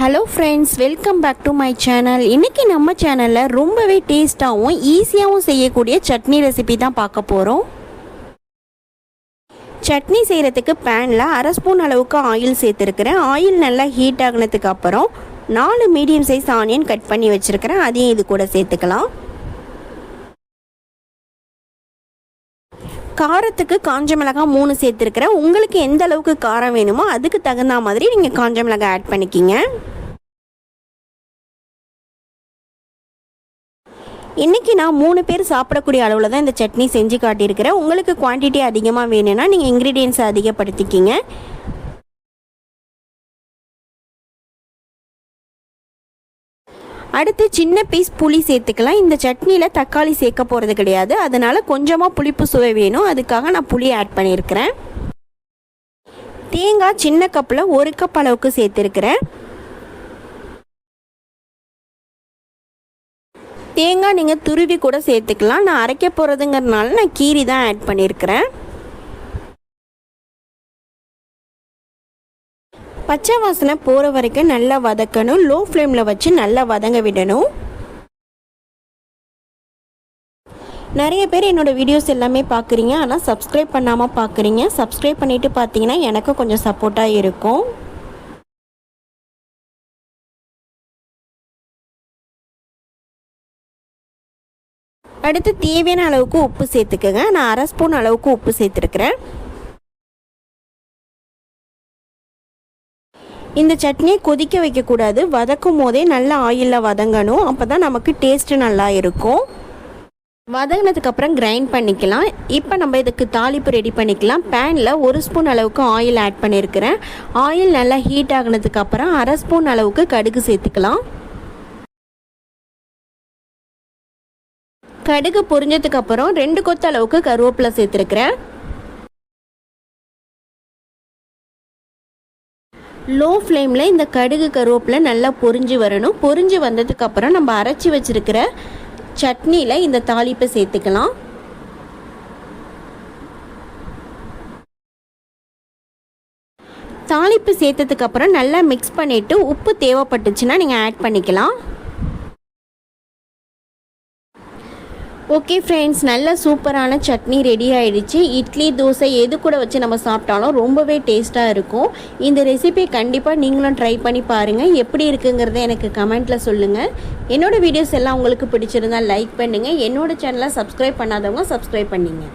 Hello friends, welcome back to my channel. இன்றைக்கி நம்ம சேனலில் ரொம்பவே டேஸ்ட்டாகவும் ஈஸியாகவும் செய்யக்கூடிய சட்னி ரெசிபி தான் பார்க்க போகிறோம். சட்னி செய்கிறதுக்கு பேனில் 1/2 ஸ்பூன் அளவுக்கு ஆயில் சேர்த்துருக்கிறேன். ஆயில் நல்லா ஹீட் ஆகினதுக்கு அப்புறம் 4 மீடியம் சைஸ் ஆனியன் கட் பண்ணி வச்சுருக்கிறேன். அதையும் இது கூட சேர்த்துக்கலாம். காரத்துக்கு காஞ்ச மிளகாய் 3 சேர்த்துருக்கிறேன். உங்களுக்கு எந்த அளவுக்கு காரம் வேணுமோ அதுக்கு தகுந்த மாதிரி நீங்கள் காஞ்ச மிளகாய் ஆட் பண்ணிக்கிங்க. இன்றைக்கி நான் 3 பேர் சாப்பிடக்கூடிய அளவில் தான் இந்த சட்னி செஞ்சு காட்டியிருக்கிறேன். உங்களுக்கு குவான்டிட்டி அதிகமாக வேணும்னா நீங்கள் இன்க்ரீடியன்ஸை அதிகப்படுத்திக்கிங்க. அடுத்து சின்ன பீஸ் புளி சேர்த்துக்கலாம். இந்த சட்னியில் தக்காளி சேர்க்க போகிறது கிடையாது, அதனால் கொஞ்சமாக புளிப்பு சுவை வேணும், அதுக்காக நான் புளி ஆட் பண்ணியிருக்கிறேன். தேங்காய் சின்ன கப்பில் 1 கப் அளவுக்கு சேர்த்துருக்கிறேன். தேங்காய் நீங்கள் துருவி கூட சேர்த்துக்கலாம். நான் அரைக்க போகிறதுங்கிறதுனால நான் கீரி தான் ஆட் பண்ணியிருக்கிறேன். பச்சை வாசனை போகிற வரைக்கும் நல்லா வதக்கணும். லோ ஃப்ளேமில் வச்சு நல்லா வதங்க விடணும். நிறைய பேர் என்னோடய வீடியோஸ் எல்லாமே பார்க்குறீங்க, ஆனால் சப்ஸ்கிரைப் பண்ணாமல் பார்க்குறீங்க. சப்ஸ்கிரைப் பண்ணிவிட்டு பார்த்தீங்கன்னா எனக்கும் கொஞ்சம் சப்போர்ட்டாக இருக்கும். அடுத்து தேவையான அளவுக்கு உப்பு சேர்த்துக்கங்க. நான் 1/2 ஸ்பூன் அளவுக்கு உப்பு சேர்த்துருக்கிறேன். இந்த சட்னியை கொதிக்க வைக்கக்கூடாது, வதக்கும் போதே நல்லா ஆயிலில் வதங்கணும். அப்போ தான் நமக்கு டேஸ்ட்டு நல்லா இருக்கும். வதங்கினதுக்கப்புறம் கிரைண்ட் பண்ணிக்கலாம். இப்போ நம்ம இதுக்கு தாளிப்பு ரெடி பண்ணிக்கலாம். பேனில் 1 ஸ்பூன் அளவுக்கு ஆயில் ஆட் பண்ணியிருக்கிறேன். ஆயில் நல்லா ஹீட் ஆகினதுக்கப்புறம் 1/2 ஸ்பூன் அளவுக்கு கடுகு சேர்த்துக்கலாம். கடுகு பொரிஞ்சதுக்கப்புறம் 2 கொத்து அளவுக்கு கருவேப்பிலை சேர்த்துருக்கிறேன். லோ ஃப்ளேமில் இந்த கடுகு கருவேப்பிலை நல்லா பொரிஞ்சு வரணும். பொரிஞ்சு வந்ததுக்கப்புறம் நம்ம அரைச்சி வச்சுருக்கிற சட்னியில் இந்த தாளிப்பை சேர்த்துக்கலாம். தாளிப்பு சேர்த்ததுக்கப்புறம் நல்லா மிக்ஸ் பண்ணிவிட்டு உப்பு தேவைப்பட்டுச்சுன்னா நீங்கள் ஆட் பண்ணிக்கலாம். ஓகே ஃப்ரெண்ட்ஸ், நல்ல சூப்பரான சட்னி ரெடி ஆகிடுச்சு. இட்லி தோசை எது கூட வச்சு நம்ம சாப்பிட்டாலும் ரொம்பவே டேஸ்ட்டாக இருக்கும். இந்த ரெசிபி கண்டிப்பாக நீங்களும் ட்ரை பண்ணி பாருங்கள். எப்படி இருக்குங்கிறத எனக்கு கமெண்ட்டில் சொல்லுங்கள். என்னோடய வீடியோஸ் எல்லாம் உங்களுக்கு பிடிச்சிருந்தால் லைக் பண்ணுங்கள். என்னோடய சேனலை சப்ஸ்கிரைப் பண்ணாதவங்க சப்ஸ்கிரைப் பண்ணிங்க.